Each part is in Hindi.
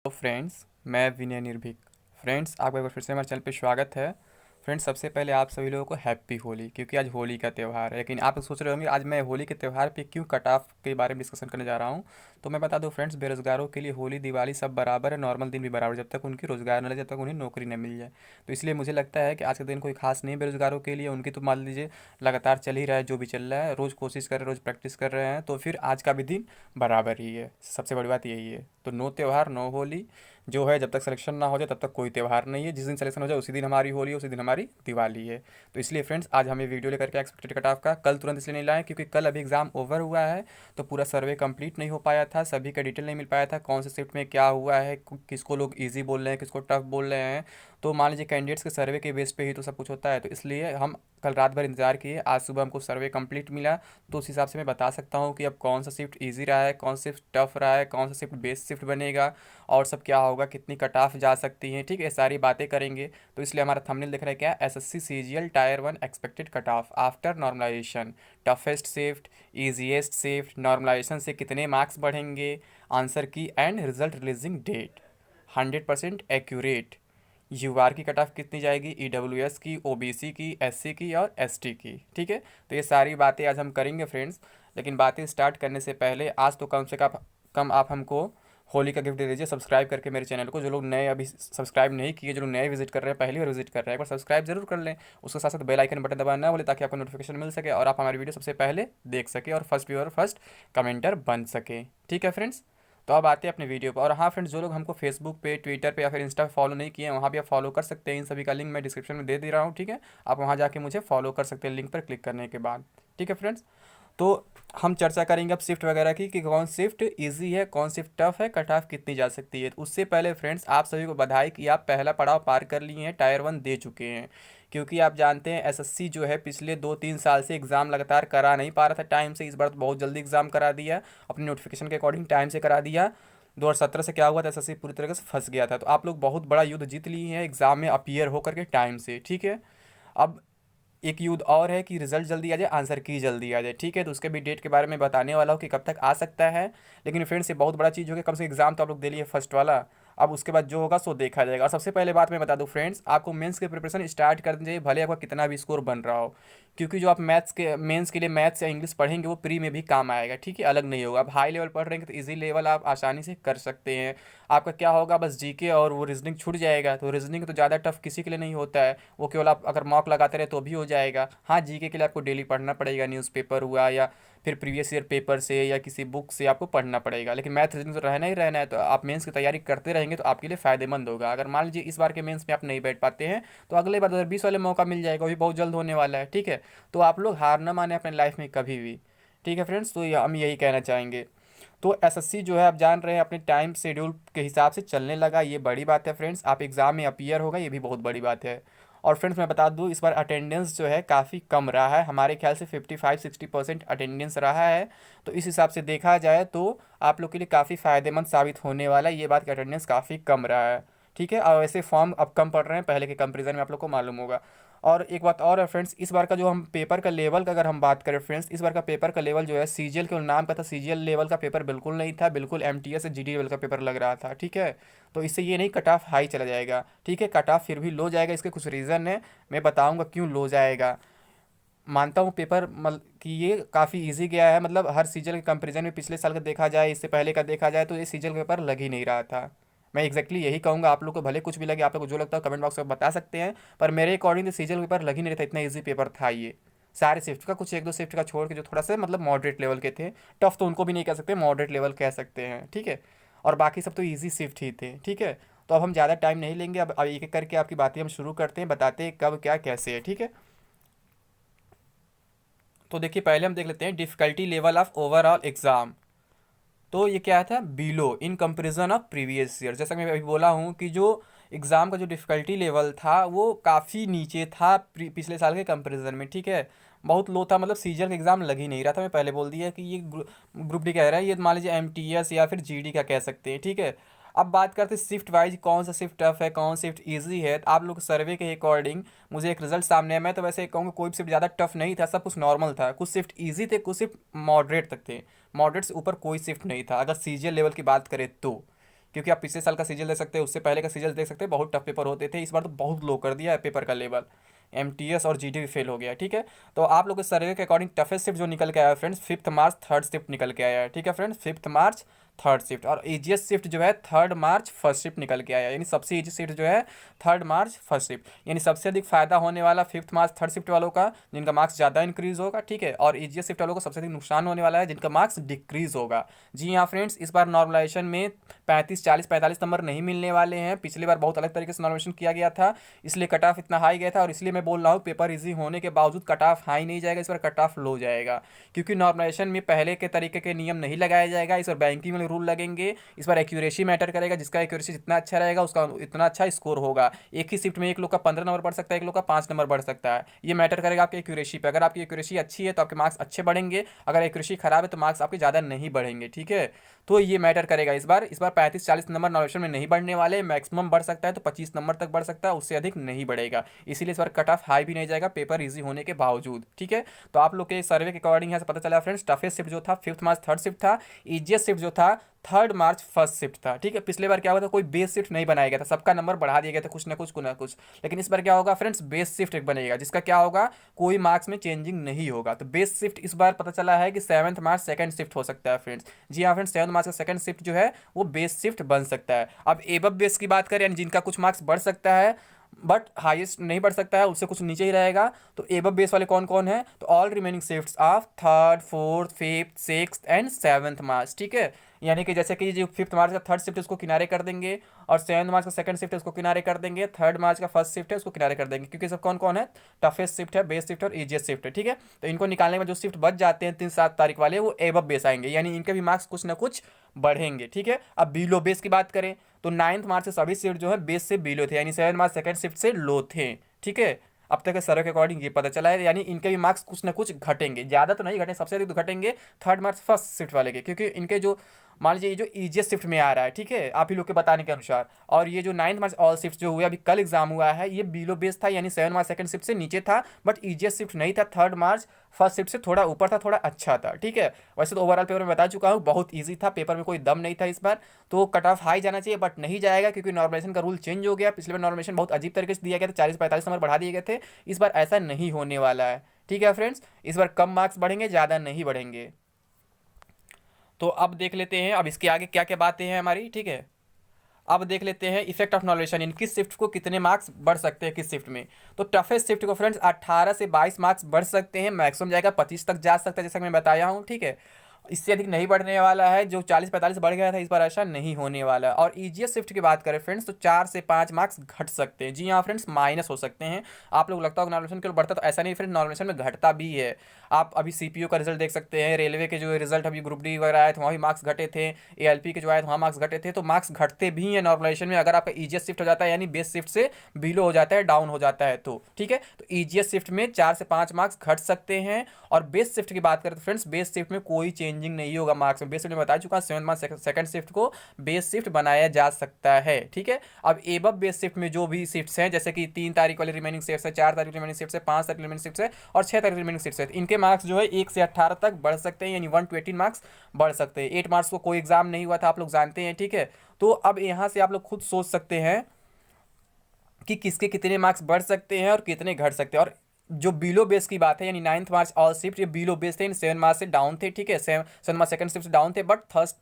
तो फ्रेंड्स, मैं विनय निर्भीक। फ्रेंड्स, आपका एक बार फिर से हमारे चैनल पे स्वागत है। फ्रेंड्स, सबसे पहले आप सभी लोगों को हैप्पी होली, क्योंकि आज होली का त्यौहार है। लेकिन आप सोच रहे होंगे आज मैं होली के त्यौहार पे क्यों कट ऑफ के बारे में डिस्कशन करने जा रहा हूँ। तो मैं बता दूं फ्रेंड्स, बेरोजगारों के लिए होली दिवाली सब बराबर है, नॉर्मल दिन भी बराबर, जब तक उनकी रोजगार न लगे, जब तक उन्हें नौकरी न मिल जाए। तो इसलिए मुझे लगता है कि आज का दिन कोई खास नहीं बेरोजगारों के लिए। उनकी तो मान लीजिए लगातार चल ही रहा है, जो भी चल रहा है, रोज़ कोशिश कर रहे हैं, रोज़ प्रैक्टिस कर रहे हैं, तो फिर आज का भी दिन बराबर ही है। सबसे बड़ी बात यही है। तो नो त्यौहार नो होली जो है, जब तक सिलेक्शन ना हो जाए तब तक कोई त्यौहार नहीं है। जिस दिन सिलेक्शन हो जाए उसी दिन हमारी होली है, उसी दिन हमारी दिवाली है। तो इसलिए फ्रेंड्स, आज हमें वीडियो लेकर के एक्सपेक्टेड कट ऑफ का कल तुरंत इसलिए नहीं लाए क्योंकि कल अभी एग्जाम ओवर हुआ है। तो पूरा सर्वे कंप्लीट नहीं हो पाया था, सभी का डिटेल नहीं मिल पाया था, कौन से शिफ्ट में क्या हुआ है, किसको लोग ईजी बोल रहे हैं, किसको टफ बोल रहे हैं। तो मान लीजिए कैंडिडेट्स के सर्वे के बेस पे ही तो सब कुछ होता है। तो इसलिए हम कल रात भर इंतजार किए, आज सुबह हमको सर्वे कंप्लीट मिला। तो उस हिसाब से मैं बता सकता हूँ कि अब कौन सा शिफ्ट ईजी रहा है, कौन सा शिफ्ट टफ रहा है, कौन सा शिफ्ट बेस शिफ्ट बनेगा, और सब क्या होगा, कितनी कट ऑफ जा सकती हैं। ठीक है, सारी बातें करेंगे। तो इसलिए हमारा थंबनेल दिख रहा है क्या, SSC CGL tier 1 expected cut off after normalization, toughest shift, easiest shift, normalization से कितने मार्क्स बढ़ेंगे, answer key and result releasing date, 100% accurate, UR की कट ऑफ कितनी जाएगी, ईडब्ल्यूएस की, ओबीसी की, एससी की और एसटी की। ठीक है, तो ये सारी बातें आज हम करेंगे फ्रेंड्स। लेकिन बातें स्टार्ट करने से पहले आज तो कम से कम आप हमको होली का गिफ्ट दे दीजिए सब्सक्राइब करके मेरे चैनल को। जो लोग नए अभी सब्सक्राइब नहीं किए, जो लोग नए विजिट कर रहे हैं, पहली बार विजिट कर रहे हैं, एक बार सब्सक्राइब जरूर कर लें। उसके साथ साथ बेल आइकन बटन दबाना ना बोले, ताकि आपको नोटिफिकेशन मिल सके और आप हमारी वीडियो सबसे पहले देख सके और फर्स्ट व्यूअर फर्स्ट कमेंटर बन सके। ठीक है फ्रेंड्स, तो अब आते हैं अपने वीडियो पर। और हाँ फ्रेंड्स, जो लोग हमको फेसबुक पे, ट्विटर पे या फिर इंस्टा पे फॉलो नहीं किए हैं, वहाँ भी आप फॉलो कर सकते हैं। इन सभी का लिंक मैं डिस्क्रिप्शन में दे दे रहा हूँ। ठीक है, आप वहाँ जाके मुझे फॉलो कर सकते हैं लिंक पर क्लिक करने के बाद। ठीक है फ्रेंड्स, तो हम चर्चा करेंगे अब शिफ्ट वगैरह की, कि कौन शिफ्ट इजी है, कौन शिफ्ट टफ है, कट ऑफ कितनी जा सकती है। तो उससे पहले फ्रेंड्स, आप सभी को बधाई कि आप पहला पड़ाव पार कर लिए हैं, टायर 1 दे चुके हैं। क्योंकि आप जानते हैं एसएससी जो है पिछले 2-3 साल से एग्ज़ाम लगातार करा नहीं पा रहा था टाइम से। इस बार तो बहुत जल्दी एग्ज़ाम करा दिया, अपनी नोटिफिकेशन के अकॉर्डिंग टाइम से करा दिया। 2017 से क्या हुआ था, एसएससी पूरी तरीके से फंस गया था। तो आप लोग बहुत बड़ा युद्ध जीत लिए हैं एग्ज़ाम में अपीयर होकर के टाइम से। ठीक है, अब एक युद्ध और है कि रिजल्ट जल्दी आ जाए, आंसर की जल्दी आ जाए। ठीक है, तो उसके भी डेट के बारे में बताने वाला हूँ कि कब तक आ सकता है। लेकिन फ्रेंड्स, ये बहुत बड़ा चीज़ हो गया, कम से कम एग्जाम तो आप लोग दे लिए फर्स्ट वाला। अब उसके बाद जो होगा सो देखा जाएगा। और सबसे पहले बात मैं बता दूं फ्रेंड्स, आपको मेंस के प्रिपरेशन स्टार्ट कर दीजिए, भले आपका कितना भी स्कोर बन रहा हो। क्योंकि जो आप मैथ्स के मेंस के लिए मैथ्स या इंग्लिश पढ़ेंगे वो प्री में भी काम आएगा। ठीक है, अलग नहीं होगा। आप हाई लेवल पढ़ रहे हैं तो इजी लेवल आप आसानी से कर सकते हैं। आपका क्या होगा, बस जीके और वो रीजनिंग छूट जाएगा। तो रीजनिंग तो ज़्यादा टफ किसी के लिए नहीं होता है, वो केवल आप अगर मॉक लगाते रहे तो भी हो जाएगा। हाँ, जीके के लिए आपको डेली पढ़ना पड़ेगा, न्यूज़पेपर हुआ या फिर प्रीवियस ईयर पेपर से या किसी बुक से आपको पढ़ना पड़ेगा। लेकिन मैथ रीजनिंग तो रहना ही रहना है। तो आप मेंस की तैयारी करते रहेंगे तो आपके लिए फ़ायदेमंद होगा। अगर मान लीजिए इस बार के मेंस में आप नहीं बैठ पाते हैं, तो अगले बार 2020 वाले मौका मिल जाएगा, वो भी बहुत जल्द होने वाला है। ठीक है, तो आप लोग हार ना माने अपने लाइफ में कभी भी। ठीक है फ्रेंड्स, तो हम यही कहना चाहेंगे। तो एसएससी जो है आप जान रहे हैं अपने टाइम शेड्यूल के हिसाब से चलने लगा, ये बड़ी बात है फ्रेंड्स। आप एग्ज़ाम में अपीयर होगा, ये भी बहुत बड़ी बात है। और फ्रेंड्स, मैं बता दूं इस बार अटेंडेंस जो है काफ़ी कम रहा है, हमारे ख्याल से 55-60% अटेंडेंस रहा है। तो इस हिसाब से देखा जाए तो आप लोग के लिए काफ़ी फ़ायदेमंद साबित होने वाला है ये बात कि अटेंडेंस काफ़ी कम रहा है। ठीक है, और वैसे फॉर्म अब कम पड़ रहे हैं, पहले के कंपेरिजन में आप लोग को मालूम होगा। और एक बात और है फ्रेंड्स, इस बार का जो हम पेपर का लेवल का अगर हम बात करें फ्रेंड्स, इस बार का पेपर का लेवल जो है सीजीएल के नाम का था, सीजीएल लेवल का पेपर बिल्कुल नहीं था, बिल्कुल एमटीएस जीडी लेवल का पेपर लग रहा था। ठीक है, तो इससे ये नहीं कट ऑफ हाई चला जाएगा। ठीक है, कट ऑफ फिर भी लो जाएगा, इसके कुछ रीज़न है, मैं बताऊंगा क्यों लो जाएगा। मानता हूँ पेपर कि ये काफ़ी इजी गया है, मतलब हर सीजन के कंपैरिजन में पिछले साल का देखा जाए, इससे पहले का देखा जाए, तो ये सीजन पेपर लग ही नहीं रहा था। मैं यही कहूँगा, आप लोग को भले कुछ भी लगे, आप लोग को जो लगता है कमेंट बॉक्स में बता सकते हैं। पर मेरे अकॉर्डिंग तो सीजन पेपर लग ही नहीं रहा था, इतना ईजी पेपर था ये। सारे शिफ्ट का, कुछ एक दो शिफ्ट का छोड़ के जो थोड़ा सा मतलब मॉडरेट लेवल के थे, टफ तो उनको भी नहीं कह सकते, मॉडरेट लेवल कह सकते हैं। ठीक है, और बाकी सब तो ईजी शिफ्ट ही थे। ठीक है, तो अब हम ज़्यादा टाइम नहीं लेंगे, अब एक एक करके आपकी बातें हम शुरू करते हैं, बताते हैं कब क्या कैसे है। ठीक है, तो देखिए पहले हम देख लेते हैं difficulty level of overall exam. तो ये क्या था, below in comparison of previous year. जैसा कि मैं अभी बोला हूँ कि जो एग्ज़ाम का जो डिफ़िकल्टी लेवल था वो काफ़ी नीचे था पिछले साल के कंपैरिजन में। ठीक है, बहुत लो था, मतलब सीजन का एग्ज़ाम लग ही नहीं रहा था। मैं पहले बोल दिया कि ये ग्रुप डी कह रहा है, ये मान लीजिए एमटीएस या फिर जीडी का कह सकते हैं। ठीक है, अब बात करते हैं शिफ्ट वाइज, कौन सा शिफ्ट टफ है, कौन शिफ्ट इजी है। तो आप लोग सर्वे के अकॉर्डिंग मुझे एक रिजल्ट सामने है। मैं तो वैसे कहूँगा कोई भी शिफ्ट ज़्यादा टफ नहीं था, सब कुछ नॉर्मल था। कुछ शिफ्ट इजी थे, कुछ शिफ्ट मॉडरेट तक थे, मॉडरेट से ऊपर कोई शिफ्ट नहीं था अगर सीजीएल लेवल की बात करें तो। क्योंकि आप पिछले साल का सीजन देख सकते हैं, उससे पहले का सीजन देख सकते हैं, बहुत टफ पेपर होते थे। इस बार तो बहुत लो कर दिया है पेपर का लेवल, एमटीएस और जीडी भी फेल हो गया। ठीक है, तो आप लोग के सर्वे के अकॉर्डिंग टफेस्ट शिफ्ट जो निकल के आया है फ्रेंड्स, 5 मार्च थर्ड शिफ्ट निकल के आया है। ठीक है फ्रेंड्स, 5 मार्च थर्ड शिफ्ट, और इजीएस्ट शिफ्ट जो है 3 मार्च फर्स्ट शिफ्ट निकल के आया है। यानी सबसे इजी शिफ्ट जो है 3 मार्च फर्स्ट शिफ्ट, यानी सबसे अधिक फायदा होने वाला 5 मार्च थर्ड शिफ्ट वालों का, जिनका मार्क्स ज़्यादा इंक्रीज होगा। ठीक है, और इजीएस्ट शिफ्ट वालों को सबसे अधिक नुकसान होने वाला है, जिनका मार्क्स डिक्रीज होगा। जी हाँ फ्रेंड्स, इस बार नॉर्मलाइजेशन में 35, 40, 45 नंबर नहीं मिलने वाले हैं। पिछली बार बहुत अलग तरीके से नॉर्मलाइजेशन किया गया था, इसलिए कट ऑफ इतना हाई गया था, और इसलिए मैं बोल रहा हूँ पेपर इजी होने के बावजूद कट ऑफ हाई नहीं जाएगा, इस बार कट ऑफ लो जाएगा। क्योंकि नॉर्मलाइजेशन में पहले के तरीके के नियम नहीं लगाया जाएगा, इस बार बैंकिंग में रूल लगेंगे। इस बार एक्यूरेसी मैटर करेगा, जिसका एक्यूरेसी जितना अच्छा रहेगा उसका इतना अच्छा स्कोर होगा। एक ही शिफ्ट में एक लोग का 15 नंबर बढ़ सकता है, एक लोग का 5 नंबर बढ़ सकता है। ये मैटर करेगा आपके एक्यूरेसी पे। अगर आपकी एक्यूरेसी अच्छी है तो आपके मार्क्स अच्छे बढ़ेंगे, अगर एक्यूरेसी खराब है तो मार्क्स आपके ज़्यादा नहीं बढ़ेंगे। ठीक है, तो ये मैटर करेगा। इस बार 35-40 नंबर नॉर्मलाइजेशन में नहीं बढ़ने वाले, मैक्सिमम बढ़ सकता है तो 25 नंबर तक बढ़ सकता है, उससे अधिक नहीं बढ़ेगा। इसीलिए इस बार कट ऑफ हाई भी नहीं जाएगा पेपर इजी होने के बावजूद। ठीक है, तो आप लोग के सर्वे के अकॉर्डिंग यहाँ से पता चला फ्रेंड्स, टफेस्ट शिफ्ट जो था 5 मार्च थर्ड शिफ्ट था, इजीएस्ट शिफ्ट जो था 3 मार्च फर्स्ट शिफ्ट था। ठीक है, पिछले बार क्या हुआ था, कोई बेस शिफ्ट नहीं बनाया गया था, सबका नंबर बढ़ा दिया गया था कुछ ना कुछ। लेकिन इस बार क्या होगा फ्रेंड्स, बेस शिफ्ट एक बनेगा, जिसका क्या होगा, कोई मार्क्स में चेंजिंग नहीं होगा। तो बेस शिफ्ट इस बार पता चला है कि 7 मार्च सेकंड शिफ्ट हो सकता है फ्रेंड्स। जी हाँ फ्रेंड्स, 7 मार्च का सेकंड शिफ्ट जो है वो बेस शिफ्ट बन सकता है। अब एबव बेस की बात करें, यानी जिनका कुछ मार्क्स बढ़ सकता है बट हाईएस्ट नहीं बढ़ सकता है, उससे कुछ नीचे ही रहेगा, तो एबव बेस वाले कौन कौन है, तो all remaining shifts of third, fourth, fifth, sixth and 7th मार्च। ठीक है, यानी कि जैसे कि जो 5 मार्च का थर्ड शिफ्ट है उसको किनारे कर देंगे, और 7 मार्च का सेकंड शिफ्ट है उसको किनारे कर देंगे, 3 मार्च का फर्स्ट शिफ्ट है उसको किनारे कर देंगे, क्योंकि सब कौन कौन है, टफेस्ट शिफ्ट है, बेस शिफ्ट और इजीएस्ट शिफ्ट है। ठीक है, तो इनको निकालने में जो शिफ्ट बच जाते हैं 3-7 तारीख वाले, वो एबव बेस आएंगे, यानी इनके भी मार्क्स कुछ ना कुछ बढ़ेंगे। ठीक है, अब बिलो बेस की बात करें तो 9 मार्च से सभी शिफ्ट जो है बेस से बिलो थे, यानी 7 मार्च सेकंड शिफ्ट से लो थे। ठीक है, अब तक के सर्वे के अकॉर्डिंग ये पता चला है, यानी इनके भी मार्क्स कुछ ना कुछ घटेंगे, ज़्यादा तो नहीं घटेंगे, सबसे अधिक तो घटेंगे 3 मार्च फर्स्ट शिफ्ट वाले के, क्योंकि इनके जो मान लीजिए ये जो ईजीएस्ट शिफ्ट में आ रहा है, ठीक है, आप ही लोग के बताने के अनुसार, और ये जो 9 मार्च ऑल शिफ्ट जो हुआ अभी कल एग्जाम हुआ है, ये बिलो बेस था, यानी 7 मार्च सेकंड शिफ्ट से नीचे था, बट ईजीएस्ट शिफ्ट नहीं था, 3 मार्च फर्स्ट शिफ्ट से थोड़ा ऊपर था, थोड़ा अच्छा था। ठीक है, वैसे तो ओवरऑल पेपर में बता चुका हूँ बहुत ईजी था, पेपर में कोई दम नहीं था इस बार, तो कट ऑफ हाई जाना चाहिए बट नहीं जाएगा, क्योंकि नॉर्मलाइजेशन का रूल चेंज हो गया। पिछले बार नॉर्मलाइजेशन बहुत अजीब तरीके से दिया गया था, 40-45 नंबर बढ़ा दिए गए थे, इस बार ऐसा नहीं होने वाला है। ठीक है फ्रेंड्स, इस बार कम मार्क्स बढ़ेंगे, ज़्यादा नहीं बढ़ेंगे। तो अब देख लेते हैं अब इसके आगे क्या क्या बातें हैं हमारी। ठीक है, अब देख लेते हैं इफेक्ट ऑफ नॉर्मलाइजेशन, इन किस शिफ्ट को कितने मार्क्स बढ़ सकते हैं किस शिफ्ट में। तो टफेस्ट शिफ्ट को फ्रेंड्स 18 से 22 मार्क्स बढ़ सकते हैं, मैक्सिमम जाएगा 25 तक जा सकता है, जैसा कि मैं बताया हूँ। ठीक है, इससे अधिक नहीं बढ़ने वाला है, जो 40-45 बढ़ गया था इस बार ऐसा नहीं होने वाला है। और ईजीएस्ट शिफ्ट की बात करें फ्रेंड्स, तो 4 से 5 मार्क्स घट सकते हैं। जी हाँ फ्रेंड्स, माइनस हो सकते हैं। आप लोग लगता होगा नॉर्मलाइजेशन के लिए बढ़ता, तो ऐसा नहीं फ्रेंड्स, नॉर्मलाइजेशन में घटता भी है। आप अभी सीपीयू का रिजल्ट देख सकते हैं, रेलवे के जो रिजल्ट अभी ग्रुप डी वगैरह आए थे वहाँ भी मार्क्स घटे थे, एएलपी के जो आए थे वहाँ मार्क्स घटे थे, तो मार्क्स घटते भी हैं नॉर्मलाइजेशन में, अगर आपका ईजीएस्ट शिफ्ट हो जाता है, यानी बेस शिफ्ट से बिलो हो जाता है, डाउन हो जाता है तो। ठीक है, तो ईजीएस्ट शिफ्ट में 4 से 5 मार्क्स घट सकते हैं। और बेस शिफ्ट की बात करें तो फ्रेंड्स, बेस शिफ्ट में कोई चेंजिंग नहीं होगा मार्क्स में, बेस शिफ्ट में बता चुका 7 मार्च सेकंड शिफ्ट को बेस शिफ्ट बनाया जा सकता है। ठीक है, अब एबव बेस शिफ्ट में जो भी शिफ्ट्स हैं, जैसे कि 3 तारीख वाली रिमेनिंग शिफ्ट है, 4 तारीख रिमेनिंग शिफ्ट है, 5 तारीख रिमेनिंग शिफ्ट है और 6 तारीख रिमेनिंग शिफ्ट है, इनके मार्क्स जो है 1 से 18 तक बढ़ सकते हैं, यानी 120 मार्क्स बढ़ सकते हैं। 8 मार्क्स को कोई एग्जाम नहीं हुआ था, आप लोग जानते हैं। ठीक है, तो अब यहाँ से आप लोग खुद सोच सकते हैं कि किसके कितने मार्क्स बढ़ सकते हैं और कितने घट सकते हैं। और जो बिलो बेस की बात है, यानी 9 मार्च ऑल शिफ्ट ये बिलो बेस थे, 7 मार्च से डाउन थे। ठीक है, 7 मार्च सेकंड शिफ्ट से डाउन थे, बट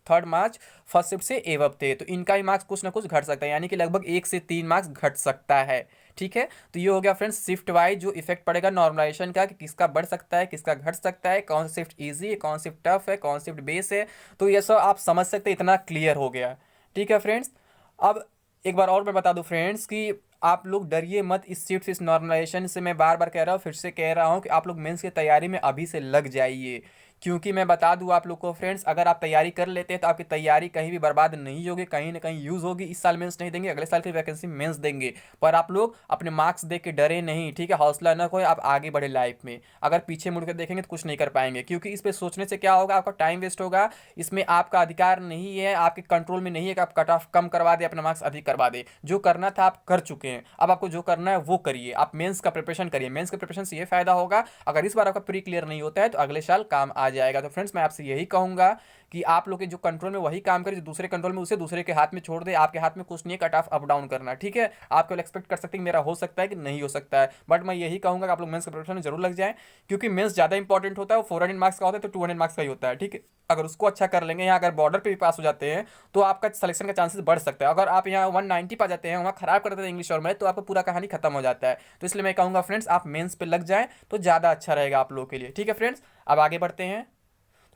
3 मार्च फर्स्ट शिफ्ट से एवब थे, तो इनका ही मार्क्स कुछ ना कुछ घट सकता है, यानी कि लगभग 1 से 3 मार्क्स घट सकता है। ठीक है, तो ये हो गया फ्रेंड्स शिफ्ट वाइज जो इफेक्ट पड़ेगा नॉर्मलाइजेशन का, कि किसका बढ़ सकता है किसका घट सकता है, कौन सा शिफ्ट ईजी है, कौन शिफ्ट टफ है, कौन शिफ्ट बेस है। तो ये सब आप समझ सकते हैं, इतना क्लियर हो गया। ठीक है फ्रेंड्स, अब एक बार और मैं बता दूं फ्रेंड्स कि आप लोग डरिए मत इस शिफ्ट इस नॉर्मलाइजेशन से, मैं बार बार कह रहा हूँ, फिर से कह रहा हूँ कि आप लोग मेंस की तैयारी में अभी से लग जाइए। क्योंकि मैं बता दूं आप लोग को फ्रेंड्स, अगर आप तैयारी कर लेते हैं तो आपकी तैयारी कहीं भी बर्बाद नहीं होगी, कहीं ना कहीं यूज़ होगी। इस साल मेंस नहीं देंगे, अगले साल की वैकेंसी मेंस देंगे, पर आप लोग अपने मार्क्स देख के डरे नहीं। ठीक है, हौसला न खोए, आप आगे बढ़े लाइफ में। अगर पीछे मुड़ कर देखेंगे तो कुछ नहीं कर पाएंगे, क्योंकि इस पर सोचने से क्या होगा, आपका टाइम वेस्ट होगा। इसमें आपका अधिकार नहीं है, आपके कंट्रोल में नहीं है कि आप कट ऑफ कम करवा दे, अपना मार्क्स अधिक करवा दे। जो करना था आप कर चुके हैं, अब आपको जो करना है वो करिए। आप मेंस का प्रिपरेशन करिए, मेंस के प्रिपरेशन से ये फायदा होगा, अगर इस बार आपका प्री क्लियर नहीं होता है तो अगले साल काम आ जाएगा। तो फ्रेंड्स मैं आपसे यही कहूँगा कि आप लोग के जो कंट्रोल में वही काम करें, जो दूसरे कंट्रोल में उसे दूसरे के हाथ में छोड़ दे। आपके हाथ में कुछ नहीं है कट ऑफ अप डाउन करना, ठीक है। आप केवल एक्सपेक्ट कर सकते हैं कि मेरा हो सकता है कि नहीं हो सकता है, बट मैं यही कहूँगा कि आप लोग मेंस के प्रिपरेशन में जरूर लग जाएं, क्योंकि मेंस ज़्यादा इंपॉर्टेंट होता है। वो 400 मार्क्स का होता है तो 200 मार्क्स का ही होता है, ठीक है। अगर उसको अच्छा कर लेंगे, यहाँ अगर बॉर्डर पे भी पास हो जाते हैं तो आपका सिलेक्शन का चांसेस बढ़ सकता है। अगर आप यहाँ 190 पा जाते हैं, वहाँ खराब कर देते हैं इंग्लिश और मैथ, तो आपका पूरा कहानी खत्म हो जाता है। तो इसलिए मैं कहूँगा फ्रेंड्स आप मेंस पे लग जाएं तो ज़्यादा अच्छा रहेगा आप लोगों के लिए, ठीक है फ्रेंड्स। अब आगे बढ़ते हैं।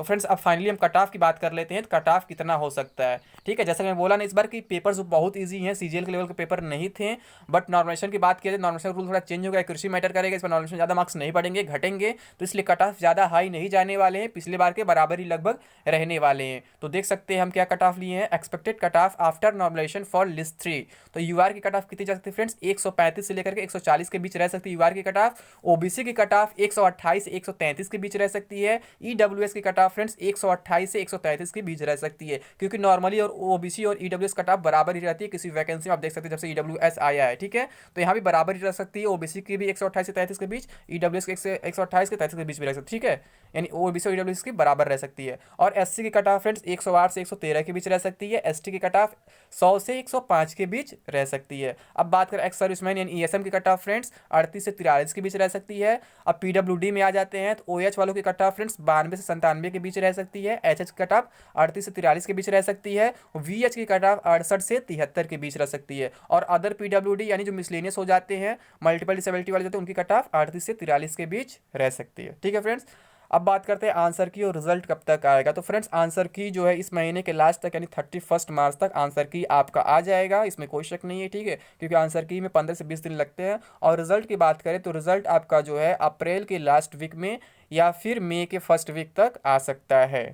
तो फ्रेंड्स अब फाइनली हम कट ऑफ की बात कर लेते हैं। तो कट ऑफ कितना हो सकता है, ठीक है। जैसा कि मैं बोला ना इस बार कि पेपर्स बहुत इजी हैं, सीजीएल के लेवल के पेपर नहीं थे। बट नॉर्मलाइजेशन की बात किया जाए, नॉर्मलाइजेशन रूल थोड़ा चेंज होगा, एक्यूरेसी मैटर करेगा, इस पर नॉर्मलाइजेशन ज़्यादा मार्क्स नहीं पड़ेंगे, घटेंगे। तो इसलिए कट ऑफ ज़्यादा हाई नहीं जाने वाले हैं, पिछले बार के बराबर ही लगभग रहने वाले हैं। तो देख सकते हैं हम क्या कट ऑफ लिए हैं। Expected cut off after normalization for list 3। तो यूआर की कट ऑफ कितनी जा सकती है फ्रेंड्स, 135 से लेकर के 140 के बीच रह सकती है यूआर की कट ऑफ। ओबीसी की कट ऑफ 128 से 133 के बीच रह सकती है। ईडब्ल्यूएस की कट ऑफ फ्रेंड्स 128 से 133 के बीच रह सकती है, क्योंकि नॉर्मली और ओबीसी और ईडब्ल्यूएस कट ऑफ बराबर ही रहती है। किसी वैकेंसी में आप देख सकते हैं जब से ईडब्ल्यूएस आया है, ठीक है। तो यहाँ भी बराबर ही रह सकती है, ओबीसी की भी 128 से 33 के बीच, ईडब्ल्यूएस के 128 के 33 के बीच भी रह सकती है, ठीक है। यानी ओबीसी और ईडब्ल्यूएस की बराबर रह सकती है। और एससी की कट ऑफ फ्रेंड्स 108 से 113 के बीच रह सकती है। एसटी की कट ऑफ 100 से 105 के बीच रह सकती है। अब बात करें एक्स सर्विसमैन यानी ईएसएम की कट ऑफ फ्रेंड्स 38 से 43 के बीच रह सकती है। अब पीडब्ल्यूडी में आ जाते हैं तो ओएच वालों की कट ऑफ फ्रेंड्स 92 से 97 के बीच रह सकती है। एचएच की कट ऑफ 38 से 43 के बीच रह सकती है। वीएच की कट ऑफ 68 से 73 के बीच रह सकती है। और अदर पीडब्ल्यूडी यानी जो मिसलेनियस हो जाते हैं, मल्टीपल डिसेबिलिटी वाले होते हैं, उनकी कट ऑफ 38 से 43 के बीच रह सकती है, ठीक है फ्रेंड्स। अब बात करते हैं आंसर की और रिजल्ट कब तक आएगा। तो फ्रेंड्स आंसर की जो है इस महीने के लास्ट तक यानी 31 मार्च तक आंसर की आपका आ जाएगा, इसमें कोई शक नहीं है, ठीक है। क्योंकि आंसर की में 15 से 20 दिन लगते हैं। और रिजल्ट की बात करें तो रिजल्ट आपका जो है अप्रैल के लास्ट वीक में या फिर मई के फर्स्ट वीक तक आ सकता है,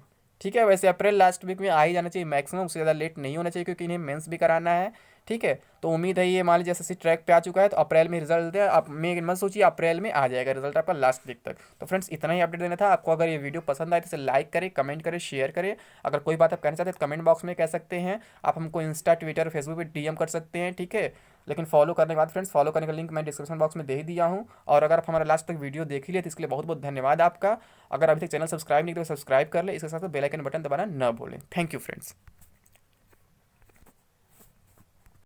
ठीक है। वैसे अप्रैल लास्ट वीक में आ ही जाना चाहिए मैक्सिमम, उससे ज़्यादा लेट नहीं होना चाहिए, क्योंकि इन्हें मेंस भी कराना है, ठीक है। तो उम्मीद है ये मान लीजिए एसएससी ट्रैक पे आ चुका है तो अप्रैल में रिजल्ट है। आप मई मत सोचिए, अप्रैल में आ जाएगा रिजल्ट आपका लास्ट वीक तक। तो फ्रेंड्स इतना ही अपडेट देना था आपको। अगर ये वीडियो पसंद आए तो इसे लाइक करें, कमेंट करें, शेयर करें। अगर कोई बात आप कहना चाहते हैं तो कमेंट बॉक्स में कह सकते हैं। आप हमको इंस्टा, ट्विटर, फेसबुक पर डीएम कर सकते हैं, ठीक है। लेकिन फॉलो करने के बाद फ्रेंड्स, फॉलो करने का लिंक मैं डिस्क्रिप्शन बॉक्स में दे ही दिया हूँ। और अगर आप हमारा लास्ट तक वीडियो देख ही लिए तो इसके लिए बहुत बहुत धन्यवाद आपका। अगर अभी तक चैनल सब्सक्राइब नहीं किया तो सब्सक्राइब कर ले, इसके साथ बेल आइकन बटन दबाना न भूलें। Thank you friends.